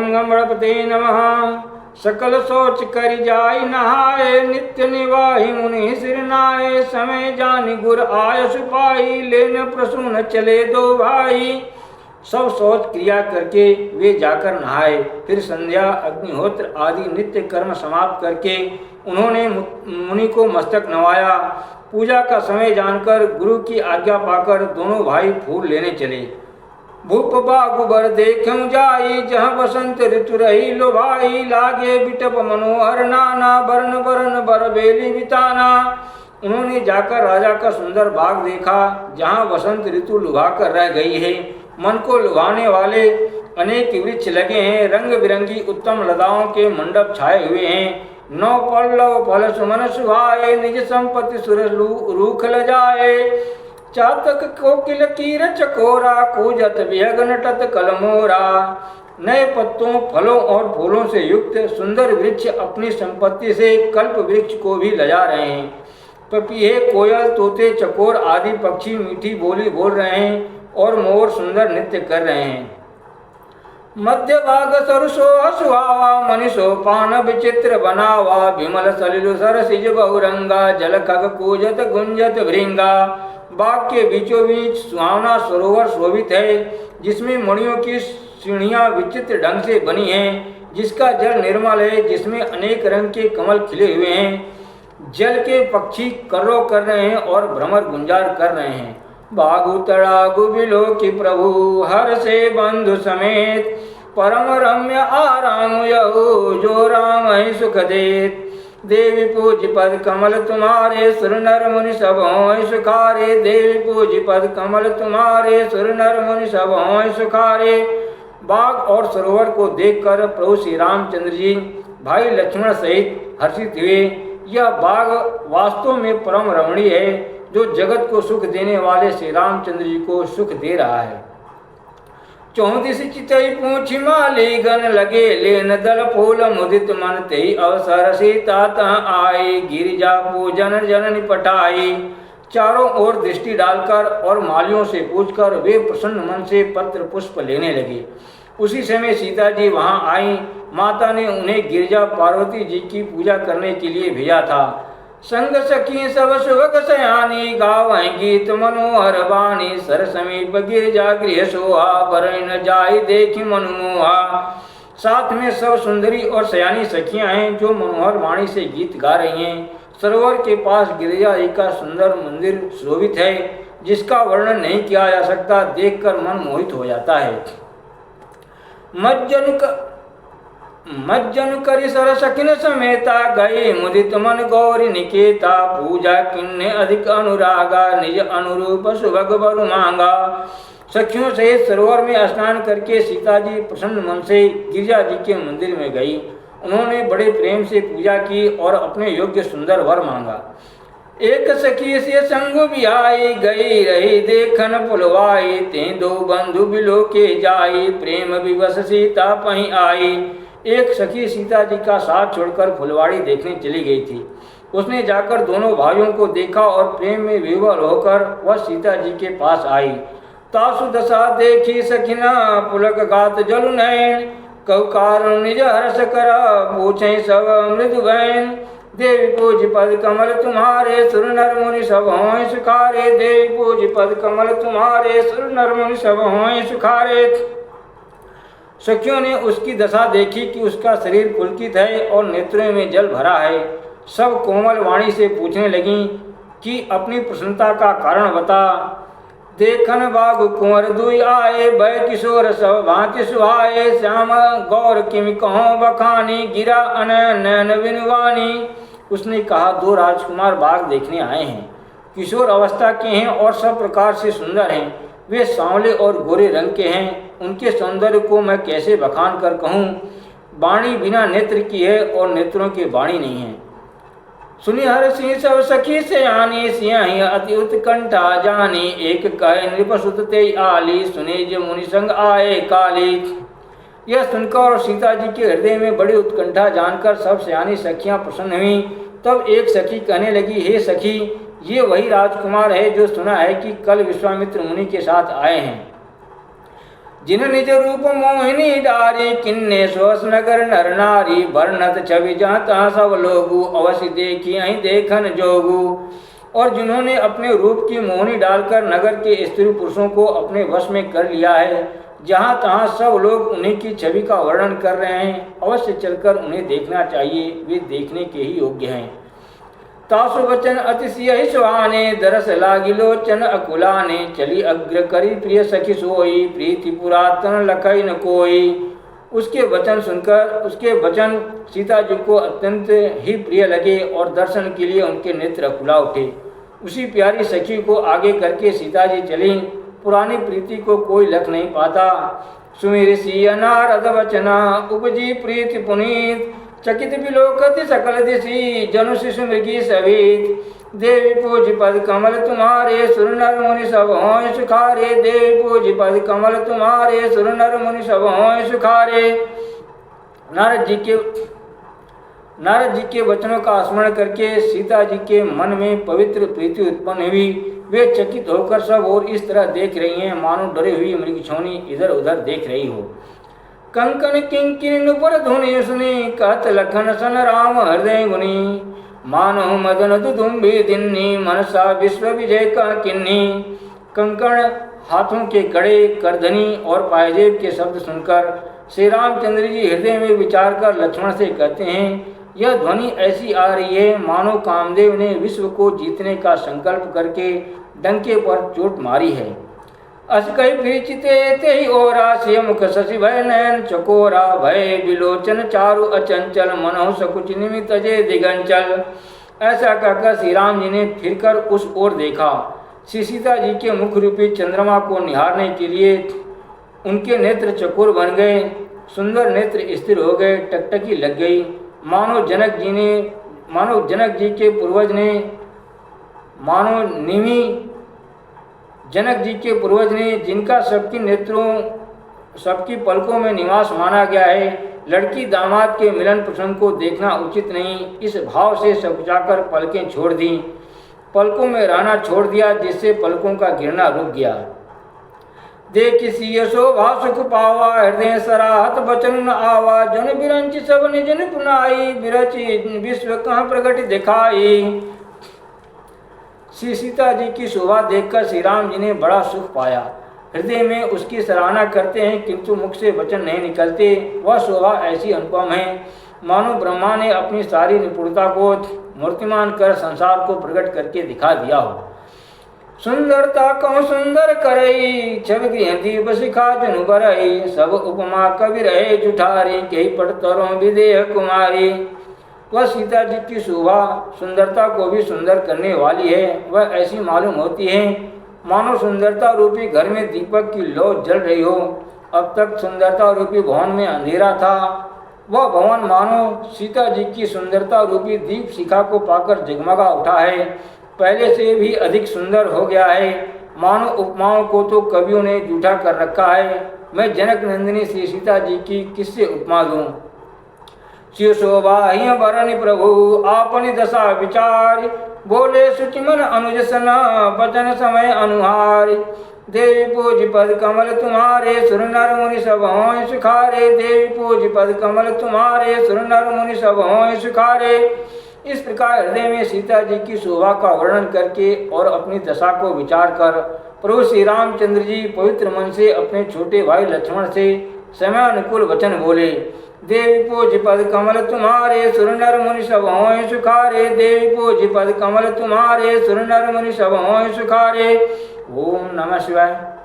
जंगम गणपते नमः। सकल सोच कर जाय नहाए, नित्य निवाहि मुनि सिर नाए। समय जानि गुर आयस पाई, लेन प्रसून चले दो भाई। सब सोच क्रिया करके वे जाकर नहाए। फिर संध्या अग्निहोत्र आदि नित्य कर्म समाप्त करके उन्होंने मुनि को मस्तक नवाया। पूजा का समय जानकर गुरु की आज्ञा पाकर दोनों भाई फूल लेने चले। भूप बागु बर देखूं जाई, जहाँ बसंत ऋतु रही लोभाई। लागे बिटप मनोहर नाना, बरन बरन बर बेली बिताना। उन्होंने जाकर राजा का सुंदर बाग देखा, जहाँ बसंत ऋतु लुभा कर रह गई है। मन को लुभाने वाले अनेक वृक्ष लगे हैं, रंग बिरंगी उत्तम लताओं के मंडप छाए हुए हैं। नौ पल्लव फल सुमन सुहाए, निज संपत्ति सुर रूख ल जाए। चातक कोकिल कीर चकोरा, कूजत विहग नटत कलमोरा। नए पत्तों फलों और फूलों से युक्त सुंदर वृक्ष अपनी संपत्ति से कल्प वृक्ष को भी लजा रहे हैं। पपीहे, कोयल, तोते, चकोर आदि पक्षी मीठी बोली बोल रहे हैं और मोर सुंदर नृत्य कर रहे हैं। मध्य भाग सरसो सुहावा, मनीषो पान विचित्र बनावा। विमल सलिल सरसिज बहुरंगा, जल खग कूजत गुंजत भृंगा। बाग के बीचों बीच सुहावना सरोवर शोभित है, जिसमें मणियों की सीढ़ियां विचित्र ढंग से बनी हैं। जिसका जल निर्मल है, जिसमें अनेक रंग के कमल खिले हुए हैं। जल के पक्षी कर्रो कर रहे हैं और भ्रमर गुंजार कर रहे हैं। बागु तड़ागु बिलो की प्रभु, हर से बंधु समेत। परम रम्य आराम यहु, जो राम है सुख देत। देवी पूज पद कमल तुम्हारे, सुर नर मुनि सब होय सुखारे। देवी पूज पद कमल तुम्हारे, सुर नर मुनि सब होय सुखारे। बाग और सरोवर को देखकर प्रभु श्री रामचंद्र जी भाई लक्ष्मण सहित हर्षित हुए। यह बाग वास्तव में परम रमणीय है, जो जगत को सुख देने वाले श्री रामचंद्र जी को सुख दे रहा है। 34 चितई पूछी माली, गन लगे लेन दल फूल। मुदित मन तेई अवसर सीता तह आई, गिरिजा पूजन जननी पटाई। चारों ओर दृष्टि डालकर और मालियों से पूछकर वे प्रसन्न मन से पत्र पुष्प लेने लगे। उसी समय सीता जी वहां आई। माता ने उन्हें गिरिजा पार्वती जी की पूजा करने के लिए भेजा था। संग सखी सब सुभग सयानी, गावै गीत मनोहर बानी। सर समीप गिरिजा गृह सोहा, बरई न जाई देखी मनमोहा। साथ में सब सुंदरी और सयानी सखियां हैं, जो मनोहर वाणी से गीत गा रही हैं। सरोवर के पास गिरिजा जी का सुंदर मंदिर शोभित है, जिसका वर्णन नहीं किया जा सकता। देखकर मन मोहित हो जाता है। मज्जन करि सर सकिन समेता, गई मुदित मन गौरी निकेता। पूजा किन्ने अधिक अनुरागा, निज अनुरूप सुभग बरु मांगा। सखियों सहित सरोवर में स्नान करके सीता जी प्रसन्न मन से गिरिजा जी के मंदिर में गई। उन्होंने बड़े प्रेम से पूजा की और अपने योग्य सुंदर वर मांगा। एक सखी से संग बिहाई, गई रही देखन पुलवाई। ते दो बंधु बिलो के जाई, प्रेम विवश सीता पहीं आई। एक सखी सीता जी का साथ छोड़कर फुलवाड़ी देखने चली गई थी। उसने जाकर दोनों भाइयों को देखा और प्रेम में विवल होकर वह सीता जी के पास आई। तासु दशा देखी सखिना, पुलक गात जलु नैन। कहु कारण निज हर्ष कर, पूछे सब मृदु बहन। देवी पूज पद कमल तुम्हारे, सुर नर मुनि सब होय सुखारे। देवी पूज पद कमल तुम्हारे, सुर नर मुनि सब होय सुखारे। सखियों ने उसकी दशा देखी कि उसका शरीर पुलकित है और नेत्रों में जल भरा है। सब कोमल वाणी से पूछने लगीं कि अपनी प्रसन्नता का कारण बता। देखन बाग कुंवर दुई आए, भय किशोर सब भांति सुहाए। श्याम गौर किमि कहों बखानी, गिरा अनयन विनुवानी। उसने कहा, दो राजकुमार बाग देखने आए हैं। किशोर अवस्था के हैं और सब प्रकार से सुंदर हैं। वे सांवले और गोरे रंग के हैं। उनके सौंदर्य को मैं कैसे बखान कर कहूँ। वाणी बिना नेत्र की है और नेत्रों की वाणी नहीं है। सुनि हर सिंह सब सखी से आनी, सिंह अति उत्कंठा जानी। एक कहे नृप सुत ते आली, सुने जो मुनि संग आए काली। यह सुनकर और सीता जी के हृदय में बड़ी उत्कंठा जानकर सब सयानी सखियां प्रसन्न हुई। तब एक सखी कहने लगी, हे सखी, ये वही राजकुमार है जो सुना है कि कल विश्वामित्र मुनि के साथ आए हैं। जिन निज रूप मोहिनी डारी, किन्ने सोस नगर नर नारी, वर्णत छवि जाता सब लोगु, अवश्य देखी अहि देखन जोगु। और जिन्होंने अपने रूप की मोहनी डालकर नगर के स्त्री पुरुषों को अपने वश में कर लिया है, जहाँ तहाँ सब लोग उन्हीं की छवि का वर्णन कर रहे हैं, अवश्य चलकर उन्हें देखना चाहिए, वे देखने के ही योग्य हैं। तासु वचन अतिशय सुहाने, दरस लागी लोचन अकुलाने, चली अग्र करी प्रिय सखी सोई, प्रीति पुरातन लखई न कोई। उसके वचन सुनकर, उसके वचन सीता जी को अत्यंत ही प्रिय लगे और दर्शन के लिए उनके नेत्र खुला उठे। उसी प्यारी सखी को आगे करके सीता जी चली। पुरानी प्रीति को कोई लख नहीं पाता। सुमिर सिय नारद वचना, उपजी प्रीति पुनीत, चकित विलोकति सकल दिशि, जनु शिशु मृगी सवित। देवी पूज पद कमल तुम्हारे, सुर नर मुनि सब हों सुखारे। देवी पूज पद कमल तुम्हारे, सुर नर मुनि सब हों सुखारे। नारद जी के वचनों का स्मरण करके सीता जी के मन में पवित्र प्रीति उत्पन्न हुई। वे चकित होकर सब और इस तरह देख रही हैं, मानो डरी हुई मृगछौनी इधर उधर देख रही हो। कंकन किंकिन नुपुर धुनि सुनी, कहत लखन सन राम हृदय गुनी। मानो मदन दुदुम्बी दिन्नी, मनसा विश्व विजय का किन्नी। कंकण, हाथों के कड़े, करधनी और पायजेब के शब्द सुनकर श्री रामचंद्र जी हृदय में विचार कर लक्ष्मण से कहते हैं, यह ध्वनि ऐसी आ रही है मानो कामदेव ने विश्व को जीतने का संकल्प करके डंके पर चोट मारी है। अस कई फिर चिते ते ही ओरा, से मुख शशि भय नयन चकोरा। भय विलोचन चारु अचंचल, मनहु सकुच निमित अजय दिगंचल। ऐसा कहकर श्री राम जी ने फिरकर उस ओर देखा। श्री सीता जी के मुख रूपी चंद्रमा को निहारने के लिए उनके नेत्र चकोर बन गए, सुंदर नेत्र स्थिर हो गए, टकटकी लग गई। मानो जनक जी के पूर्वज ने जिनका सबकी नेत्रों, सबकी पलकों में निवास माना गया है, लड़की दामाद के मिलन प्रसंग को देखना उचित नहीं, इस भाव से सकुचाकर पलकें छोड़ दी, पलकों में रहना छोड़ दिया, जिससे पलकों का गिरना रुक गया। देखि सिय शोभा सुख पावा, हृदय सराहत बचन न आवा। जन बिरंच सब निज निपुनाई, बिरची विश्व कहाँ प्रगट दिखाई। श्री सीता जी की शोभा देखकर श्री राम जी ने बड़ा सुख पाया। हृदय में उसकी सराहना करते हैं, किंतु मुख से वचन नहीं निकलते। वह शोभा ऐसी अनुपम है मानो ब्रह्मा ने अपनी सारी निपुणता को मूर्तिमान कर संसार को प्रकट करके दिखा दिया हो। सुंदरता कौन सुंदर करई, छवि गृह दीप शिखा जनु बरई। सब उपमा कवि रहे जुठारी, कही पटतरों विदेह कुमारी। वह सीता जी की शोभा सुंदरता को भी सुंदर करने वाली है। वह ऐसी मालूम होती है मानो सुंदरता रूपी घर में दीपक की लौ जल रही हो। अब तक सुंदरता रूपी भवन में अंधेरा था, वह भवन मानो सीता जी की सुंदरता रूपी दीप शिखा को पाकर जगमगा उठा है, पहले से भी अधिक सुंदर हो गया है। मानो उपमाओं को तो कवियों ने जूठा कर रखा है। मैं जनक नंदिनी श्री सीता जी की किससे उपमा दूं। शिव शोभा ही वरनि प्रभु, आपनी दशा विचार। बोले सुचिमन अनुज सना, बचन समय अनुहार। देवी पूज पद कमल तुम्हारे, सुर नर मुनि सब हों सुखारे। देवी पूज पद कमल तुम्हारे, सुर नर मुनि सब हों सुखारे। इस प्रकार हृदय में सीता जी की शोभा का वर्णन करके और अपनी दशा को विचार कर प्रभु श्री रामचंद्र जी पवित्र मन से अपने छोटे भाई लक्ष्मण से समय अनुकूल वचन बोले। देवी पूज पद कमल तुम्हारे, सुर नर मुनि सब हों सुखारे। देवी पूज पद कमल तुम्हारे, सुर नर मुनि सब हों सुखारे। ओम नमः शिवाय।